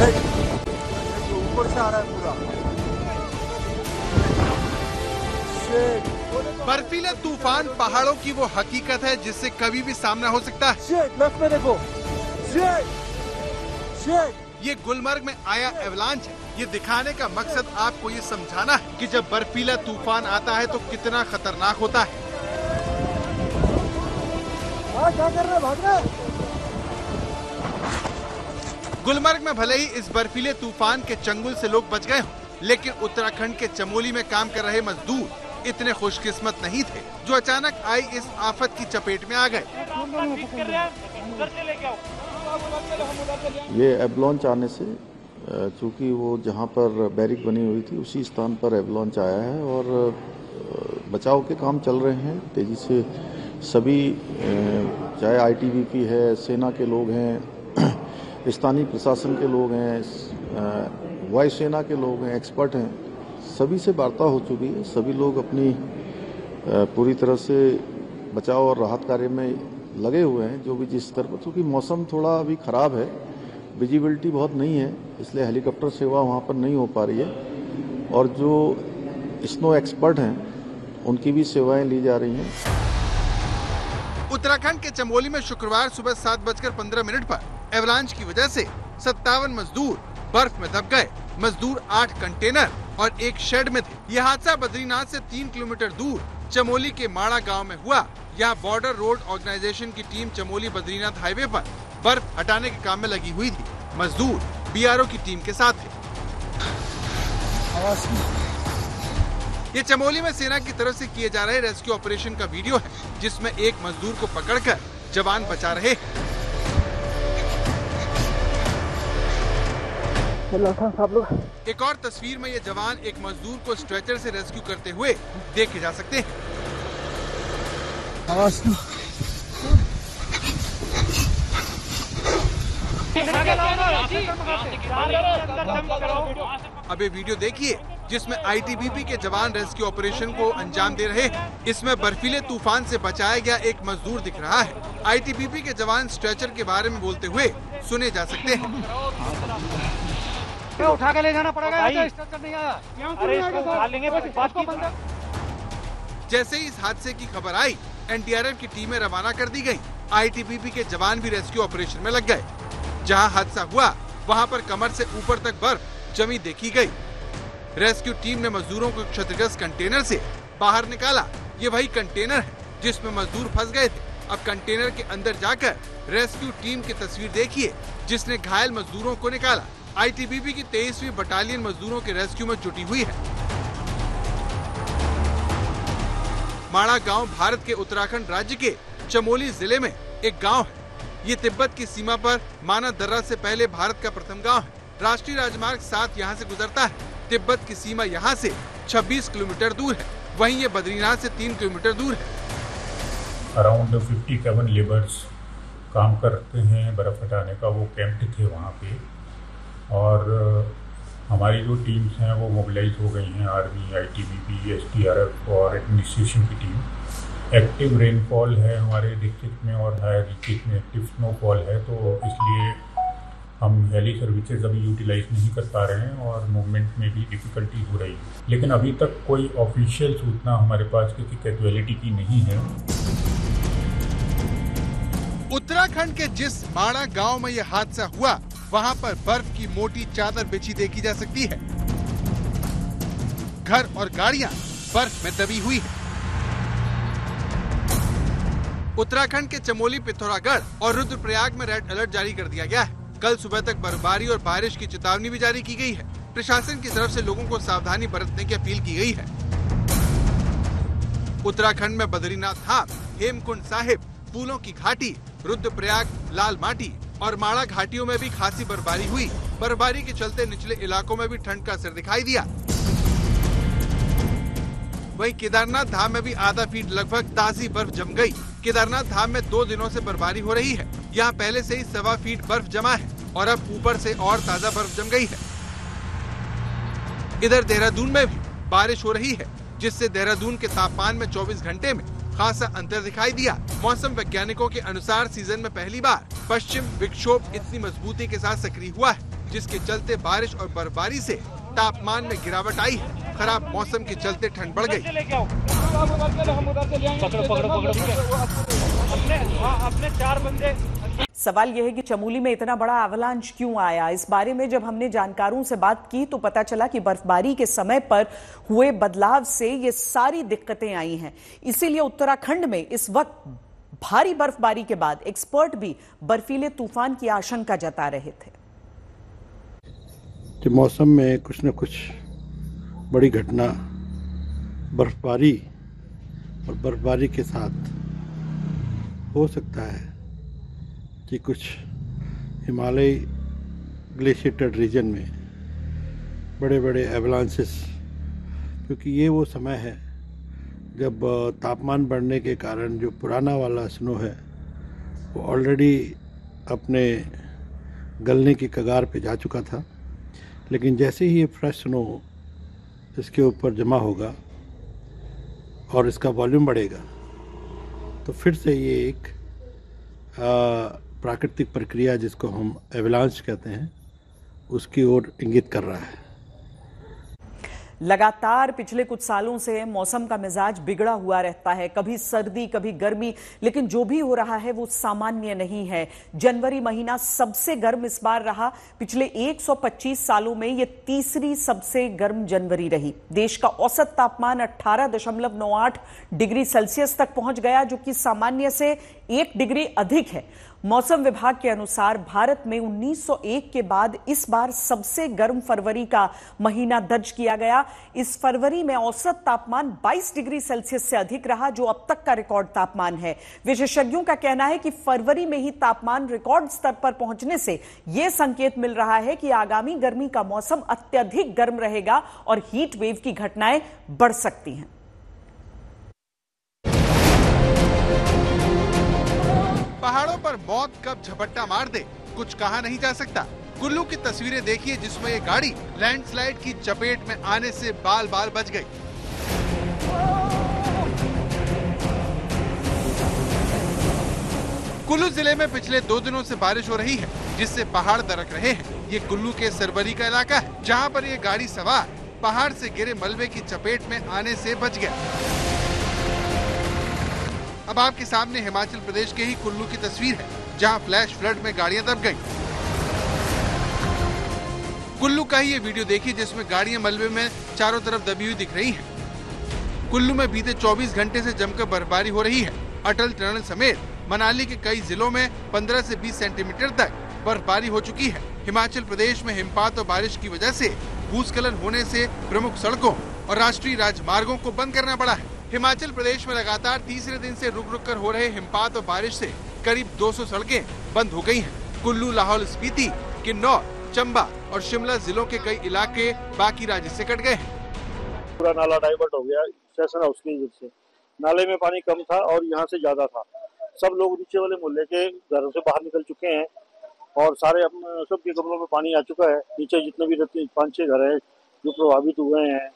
ऊपर से आ रहा है पूरा। बर्फीला तूफान पहाड़ों की वो हकीकत है जिससे कभी भी सामना हो सकता है। लेफ्ट में देखो। ये गुलमर्ग में आया एवलांच है। ये दिखाने का मकसद आपको ये समझाना है कि जब बर्फीला तूफान आता है तो कितना खतरनाक होता है। क्या कर रहे हैं, भाग रहे हैं? गुलमर्ग में भले ही इस बर्फीले तूफान के चंगुल से लोग बच गए हों, लेकिन उत्तराखंड के चमोली में काम कर रहे मजदूर इतने खुशकिस्मत नहीं थे जो अचानक आई इस आफत की चपेट में आ गए। ये एवलांच आने से चूंकि वो जहाँ पर बैरिक बनी हुई थी उसी स्थान पर एवलांच आया है और बचाव के काम चल रहे हैं तेजी से। सभी चाहे आईटीबीपी है, सेना के लोग हैं, स्थानीय प्रशासन के लोग हैं, वायुसेना के लोग हैं, एक्सपर्ट हैं, सभी से वार्ता हो चुकी है। सभी लोग अपनी पूरी तरह से बचाव और राहत कार्य में लगे हुए हैं जो भी जिस स्तर पर, क्योंकि मौसम थोड़ा अभी खराब है, विजिबिलिटी बहुत नहीं है, इसलिए हेलीकॉप्टर सेवा वहाँ पर नहीं हो पा रही है और जो स्नो एक्सपर्ट हैं उनकी भी सेवाएं ली जा रही हैं। उत्तराखंड के चमोली में शुक्रवार सुबह 7:15 पर एवलांच की वजह से 57 मजदूर बर्फ में दब गए। मजदूर 8 कंटेनर और एक शेड में थे। यह हादसा बद्रीनाथ से 3 किलोमीटर दूर चमोली के माड़ा गांव में हुआ। यहाँ बॉर्डर रोड ऑर्गेनाइजेशन की टीम चमोली बद्रीनाथ हाईवे पर बर्फ हटाने के काम में लगी हुई थी। मजदूर बीआरओ की टीम के साथ थे। ये चमोली में सेना की तरफ से किए जा रहे रेस्क्यू ऑपरेशन का वीडियो है जिसमें एक मजदूर को पकड़कर जवान बचा रहे। एक और तस्वीर में ये जवान एक मजदूर को स्ट्रेचर से रेस्क्यू करते हुए देखे जा सकते हैं। अब ये वीडियो देखिए जिसमें आईटीबीपी के जवान रेस्क्यू ऑपरेशन को अंजाम दे रहे हैं। इसमें बर्फीले तूफान से बचाया गया एक मजदूर दिख रहा है। आईटीबीपी के जवान स्ट्रेचर के बारे में बोलते हुए सुने जा सकते हैं। उठा के ले जाना पड़ेगा, स्ट्रेचर नहीं आया। जैसे ही इस हादसे की खबर आई, एनडीआरएफ की टीमें रवाना कर दी गयी। आईटीबीपी के जवान भी रेस्क्यू ऑपरेशन में लग गए। जहां हादसा हुआ वहां पर कमर से ऊपर तक बर्फ जमी देखी गई। रेस्क्यू टीम ने मजदूरों को क्षतिग्रस्त कंटेनर से बाहर निकाला। ये वही कंटेनर है जिसमें मजदूर फंस गए थे। अब कंटेनर के अंदर जाकर रेस्क्यू टीम की तस्वीर देखिए जिसने घायल मजदूरों को निकाला। आईटीबीपी की 23वीं बटालियन मजदूरों के रेस्क्यू में जुटी हुई है। माड़ा गांव भारत के उत्तराखंड राज्य के चमोली जिले में एक गांव है। ये तिब्बत की सीमा पर माना दर्रा से पहले भारत का प्रथम गांव है। राष्ट्रीय राजमार्ग 7 यहाँ से गुजरता है। तिब्बत की सीमा यहाँ से 26 किलोमीटर दूर है। वहीं ये बद्रीनाथ से 3 किलोमीटर दूर है। अराउंड 57 लेबर्स काम करते हैं बर्फ हटाने का, वो कैंप थे वहाँ पे और हमारी जो टीम्स हैं वो मोबिलाइज हो गई हैं। आर्मी, आईटीबीपी, एसडीआरएफ और एडमिनिस्ट्रेशन की टीम। एक्टिव रेनफॉल है हमारे डिस्ट्रिक्ट में और हायर डिस्ट्रिक्ट में एक्टिव स्नोफॉल है, तो इसलिए हम हेली सर्विसेज अभी यूटिलाइज नहीं कर पा रहे हैं और मूवमेंट में भी डिफ़िकल्टी हो रही है। लेकिन अभी तक कोई ऑफिशियल सूचना हमारे पास किसी कैजुअलिटी की नहीं है। उत्तराखंड के जिस माड़ा गांव में यह हादसा हुआ वहां पर बर्फ की मोटी चादर बिछी देखी जा सकती है। घर और गाड़ियां बर्फ में दबी हुई है। उत्तराखंड के चमोली, पिथौरागढ़ और रुद्रप्रयाग में रेड अलर्ट जारी कर दिया गया है। कल सुबह तक बर्फबारी और बारिश की चेतावनी भी जारी की गई है। प्रशासन की तरफ से लोगों को सावधानी बरतने की अपील की गई है। उत्तराखंड में बद्रीनाथ धाम, हेमकुंड साहिब, फूलों की घाटी, रुद्रप्रयाग, लाल माटी और माड़ा घाटियों में भी खासी बर्फबारी हुई। बर्फबारी के चलते निचले इलाकों में भी ठंड का असर दिखाई दिया। वहीं केदारनाथ धाम में भी आधा फीट लगभग ताजी बर्फ जम गई। केदारनाथ धाम में 2 दिनों से बर्फबारी हो रही है। यहाँ पहले से ही 1.25 फीट बर्फ जमा है और अब ऊपर से और ताजा बर्फ जम गई है। इधर देहरादून में भी बारिश हो रही है जिससे देहरादून के तापमान में 24 घंटे में खासा अंतर दिखाई दिया। मौसम वैज्ञानिकों के अनुसार सीजन में पहली बार पश्चिम विक्षोभ इतनी मजबूती के साथ सक्रिय हुआ है, जिसके चलते बारिश और बर्फबारी से तापमान में गिरावट आई है। खराब मौसम के चलते ठंड बढ़ गई। अपने 4 बंदे। सवाल यह है कि चमोली में इतना बड़ा एवलांच क्यों आया। इस बारे में जब हमने जानकारों से बात की तो पता चला कि बर्फबारी के समय पर हुए बदलाव से ये सारी दिक्कतें आई हैं। इसीलिए उत्तराखंड में इस वक्त भारी बर्फबारी के बाद एक्सपर्ट भी बर्फीले तूफान की आशंका जता रहे थे। कि मौसम में कुछ न कुछ बड़ी घटना बर्फबारी और बर्फबारी के साथ हो सकता है कि कुछ हिमालय ग्लेशिएटेड रीजन में बड़े बड़े एवलांसेस, क्योंकि ये वो समय है जब तापमान बढ़ने के कारण जो पुराना वाला स्नो है वो ऑलरेडी अपने गलने की कगार पे जा चुका था, लेकिन जैसे ही ये फ्रेश स्नो इसके ऊपर जमा होगा और इसका वॉल्यूम बढ़ेगा तो फिर से ये एक प्राकृतिक प्रक्रिया जिसको हम एवलांच कहते हैं उसकी ओर इंगित कर रहा है। लगातार पिछले कुछ सालों से मौसम का मिजाज बिगड़ा हुआ रहता है, कभी सर्दी कभी गर्मी, लेकिन जो भी हो रहा है वो सामान्य नहीं है। जनवरी महीना सबसे गर्म इस बार रहा। पिछले 125 सालों में ये तीसरी सबसे गर्म जनवरी रही। देश का औसत तापमान 18.98 डिग्री सेल्सियस तक पहुंच गया, जो कि सामान्य से 1 डिग्री अधिक है। मौसम विभाग के अनुसार भारत में 1901 के बाद इस बार सबसे गर्म फरवरी का महीना दर्ज किया गया। इस फरवरी में औसत तापमान 22 डिग्री सेल्सियस से अधिक रहा, जो अब तक का रिकॉर्ड तापमान है। विशेषज्ञों का कहना है कि फरवरी में ही तापमान रिकॉर्ड स्तर पर पहुंचने से यह संकेत मिल रहा है कि आगामी गर्मी का मौसम अत्यधिक गर्म रहेगा और हीट वेव की घटनाएं बढ़ सकती हैं। पहाड़ों पर मौत कब झपट्टा मार दे कुछ कहा नहीं जा सकता। कुल्लू की तस्वीरें देखिए जिसमें ये गाड़ी लैंडस्लाइड की चपेट में आने से बाल बाल बच गई। कुल्लू जिले में पिछले 2 दिनों से बारिश हो रही है, जिससे पहाड़ दरक रहे हैं। ये कुल्लू के सरवरी का इलाका है, जहां पर ये गाड़ी सवार पहाड़ से गिरे मलबे की चपेट में आने से बच गया। अब आपके सामने हिमाचल प्रदेश के ही कुल्लू की तस्वीर है, जहां फ्लैश फ्लड में गाड़ियां दब गईं। कुल्लू का ही ये वीडियो देखिए जिसमें गाड़ियां मलबे में चारों तरफ दबी हुई दिख रही हैं। कुल्लू में बीते 24 घंटे से जमकर बर्फबारी हो रही है। अटल टनल समेत मनाली के कई जिलों में 15 से 20 सेंटीमीटर तक बर्फबारी हो चुकी है। हिमाचल प्रदेश में हिमपात और बारिश की वजह से भूस्खलन होने से प्रमुख सड़कों और राष्ट्रीय राजमार्गों को बंद करना पड़ा है। हिमाचल प्रदेश में लगातार तीसरे दिन से रुक रुक कर हो रहे हिमपात और बारिश से करीब 200 सड़कें बंद हो गई हैं। कुल्लू, लाहौल स्पीति, किन्नौर, चंबा और शिमला जिलों के कई इलाके बाकी राज्य से कट गए हैं। पूरा नाला डाइवर्ट हो गया सेशन हाउस की वजह से। नाले में पानी कम था और यहाँ से ज्यादा था। सब लोग नीचे वाले मोहल्ले के घरों से बाहर निकल चुके हैं और सारे सबके कमरों में पानी आ चुका है। नीचे जितने भी 5-6 घर हैं जो प्रभावित हुए हैं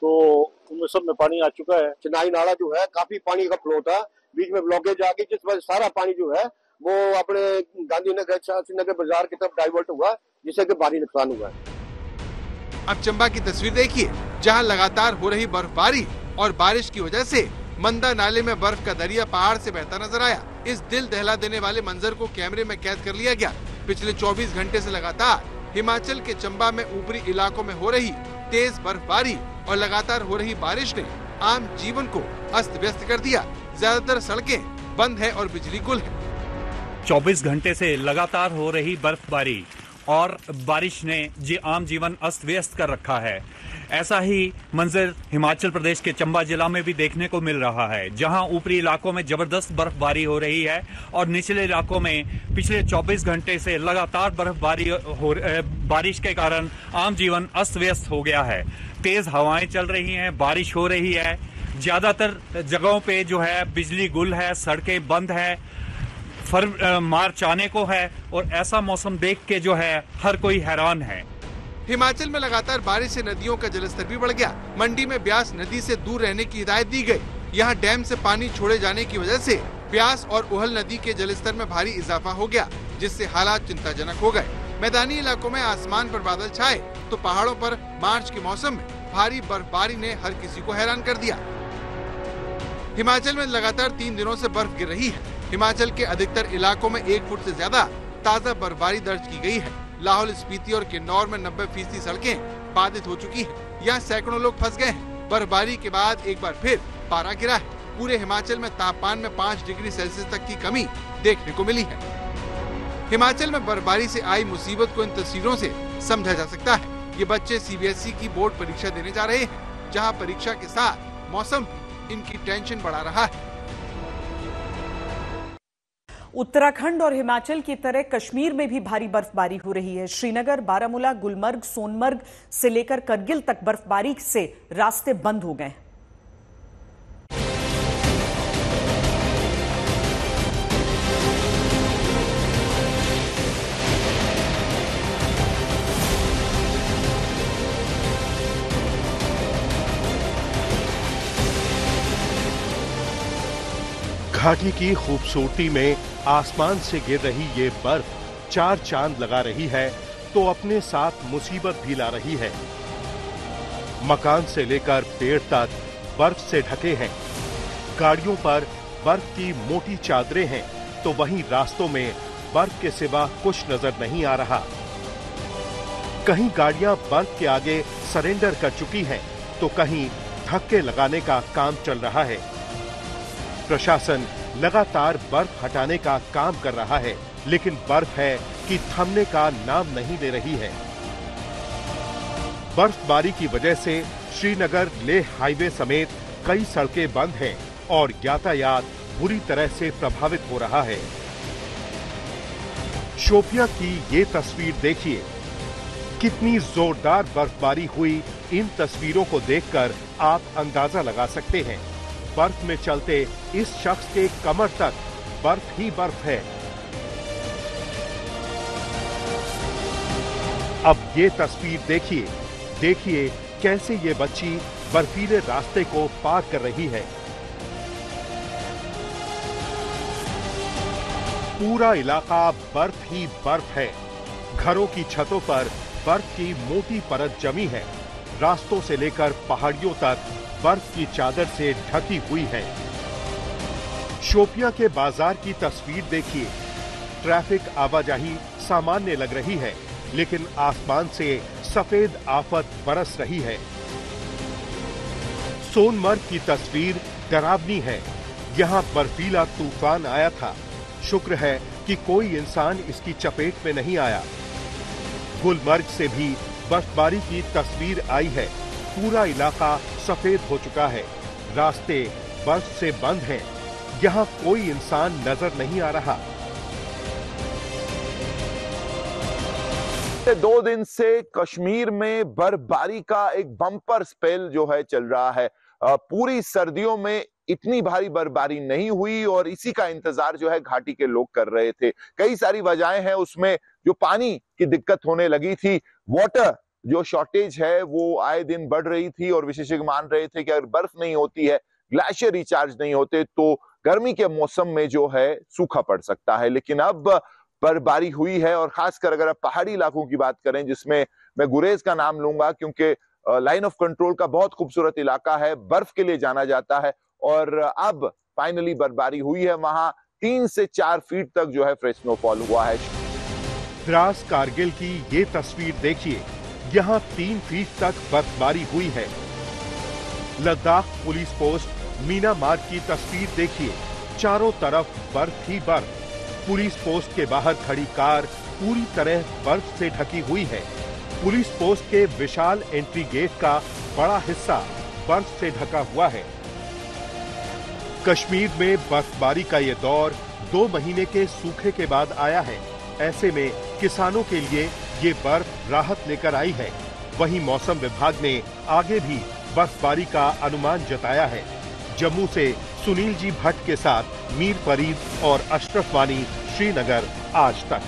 तो उनमें सब में पानी आ चुका है। चिनाई नाला जो है काफी पानी का फ्लो था, बीच में ब्लॉकेज आ गई, जिस वजह सारा पानी जो है वो अपने गांधीनगर श्रीनगर बाजार की तरफ डाइवर्ट हुआ, जिससे कि भारी नुकसान हुआ है। अब चंबा की तस्वीर देखिए, जहां लगातार हो रही बर्फबारी और बारिश की वजह से मंदा नाले में बर्फ का दरिया पहाड़ से बहता नजर आया। इस दिल दहला देने वाले मंजर को कैमरे में कैद कर लिया गया। पिछले 24 घंटे से लगातार हिमाचल के चंबा में ऊपरी इलाकों में हो रही तेज बर्फबारी और लगातार हो रही बारिश ने आम जीवन को अस्त व्यस्त कर दिया। ज्यादातर सड़कें बंद है और बिजली गुल है। 24 घंटे से लगातार हो रही बर्फबारी और बारिश ने आम जीवन अस्त व्यस्त कर रखा है। ऐसा ही मंजर हिमाचल प्रदेश के चंबा जिला में भी देखने को मिल रहा है, जहां ऊपरी इलाकों में जबरदस्त बर्फबारी हो रही है और निचले इलाकों में पिछले 24 घंटे से लगातार बारिश के कारण आम जीवन अस्त व्यस्त हो गया है। तेज हवाएं चल रही हैं, बारिश हो रही है, ज्यादातर जगहों पे जो है बिजली गुल है, सड़कें बंद है, मार्च आने को है और ऐसा मौसम देख के जो है हर कोई हैरान है। हिमाचल में लगातार बारिश से नदियों का जलस्तर भी बढ़ गया। मंडी में ब्यास नदी से दूर रहने की हिदायत दी गई। यहाँ डैम से पानी छोड़े जाने की वजह से ब्यास और उहल नदी के जलस्तर में भारी इजाफा हो गया, जिससे हालात चिंताजनक हो गए। मैदानी इलाकों में आसमान पर बादल छाए तो पहाड़ों पर मार्च के मौसम में भारी बर्फबारी ने हर किसी को हैरान कर दिया। हिमाचल में लगातार 3 दिनों से बर्फ गिर रही है। हिमाचल के अधिकतर इलाकों में 1 फुट से ज्यादा ताजा बर्फबारी दर्ज की गई है। लाहौल स्पीति और किन्नौर में 90% सड़कें बाधित हो चुकी हैं। यहाँ सैकड़ों लोग फंस गए हैं। बर्फबारी के बाद एक बार फिर पारा गिरा है। पूरे हिमाचल में तापमान में 5 डिग्री सेल्सियस तक की कमी देखने को मिली है। हिमाचल में बर्फबारी से आई मुसीबत को इन तस्वीरों से समझा जा सकता है। ये बच्चे सीबीएसई की बोर्ड परीक्षा देने जा रहे हैं, जहां परीक्षा के साथ मौसम इनकी टेंशन बढ़ा रहा है। उत्तराखंड और हिमाचल की तरह कश्मीर में भी भारी बर्फबारी हो रही है। श्रीनगर, बारामूला, गुलमर्ग, सोनमर्ग से लेकर करगिल तक बर्फबारी से रास्ते बंद हो गए। घाटी की खूबसूरती में आसमान से गिर रही ये बर्फ 4 चांद लगा रही है तो अपने साथ मुसीबत भी ला रही है। मकान से लेकर पेड़ तक बर्फ से ढके हैं। गाड़ियों पर बर्फ की मोटी चादरें हैं तो वहीं रास्तों में बर्फ के सिवा कुछ नजर नहीं आ रहा। कहीं गाड़ियां बर्फ के आगे सरेंडर कर चुकी हैं तो कहीं धक्के लगाने का काम चल रहा है। प्रशासन लगातार बर्फ हटाने का काम कर रहा है, लेकिन बर्फ है कि थमने का नाम नहीं ले रही है। बर्फबारी की वजह से श्रीनगर लेह हाईवे समेत कई सड़कें बंद हैं और यातायात बुरी तरह से प्रभावित हो रहा है। शोपियां की ये तस्वीर देखिए। कितनी जोरदार बर्फबारी हुई, इन तस्वीरों को देखकर आप अंदाजा लगा सकते हैं। बर्फ में चलते इस शख्स के कमर तक बर्फ ही बर्फ है। अब ये तस्वीर देखिए, देखिए कैसे ये बच्ची बर्फीले रास्ते को पार कर रही है। पूरा इलाका बर्फ ही बर्फ है। घरों की छतों पर बर्फ की मोटी परत जमी है। रास्तों से लेकर पहाड़ियों तक बर्फ की चादर से ढकी हुई है। शोपियां के बाजार की तस्वीर देखिए। ट्रैफिक आवाजाही सामान्य लग रही है, लेकिन आसमान से सफेद आफत बरस रही है। सोनमर्ग की तस्वीर डरावनी है। यहां बर्फीला तूफान आया था। शुक्र है कि कोई इंसान इसकी चपेट में नहीं आया। गुलमर्ग से भी बर्फबारी की तस्वीर आई है। पूरा इलाका सफेद हो चुका है। रास्ते बर्फ से बंद हैं। यहाँ कोई इंसान नजर नहीं आ रहा। 2 दिन से कश्मीर में बर्फबारी का एक बम्पर स्पेल जो है चल रहा है। पूरी सर्दियों में इतनी भारी बर्फबारी नहीं हुई और इसी का इंतजार जो है घाटी के लोग कर रहे थे। कई सारी वजहें हैं उसमें। जो पानी की दिक्कत होने लगी थी, वाटर जो शॉर्टेज है वो आए दिन बढ़ रही थी और विशेषज्ञ मान रहे थे कि अगर बर्फ नहीं होती है, ग्लेशियर रिचार्ज नहीं होते तो गर्मी के मौसम में जो है सूखा पड़ सकता है। लेकिन अब बर्फबारी हुई है और खासकर अगर आप पहाड़ी इलाकों की बात करें, जिसमें मैं गुरेज का नाम लूंगा क्योंकि लाइन ऑफ कंट्रोल का बहुत खूबसूरत इलाका है, बर्फ के लिए जाना जाता है और अब फाइनली बर्फबारी हुई है। वहां 3 से 4 फीट तक जो है फ्रेश स्नोफॉल हुआ है। द्रास कारगिल की ये तस्वीर देखिए। यहाँ 3 फीट तक बर्फबारी हुई है। लद्दाख पुलिस पोस्ट मीना मार्ग की तस्वीर देखिए। चारों तरफ बर्फ ही बर्फ। पुलिस पोस्ट के बाहर खड़ी कार पूरी तरह बर्फ से ढकी हुई है। पुलिस पोस्ट के विशाल एंट्री गेट का बड़ा हिस्सा बर्फ से ढका हुआ है। कश्मीर में बर्फबारी का ये दौर 2 महीने के सूखे के बाद आया है। ऐसे में किसानों के लिए ये बर्फ राहत लेकर आई है। वहीं मौसम विभाग ने आगे भी बर्फबारी का अनुमान जताया है। जम्मू से सुनील जी भट्ट के साथ मीर फरीद और अशरफ वानी, श्रीनगर, आज तक।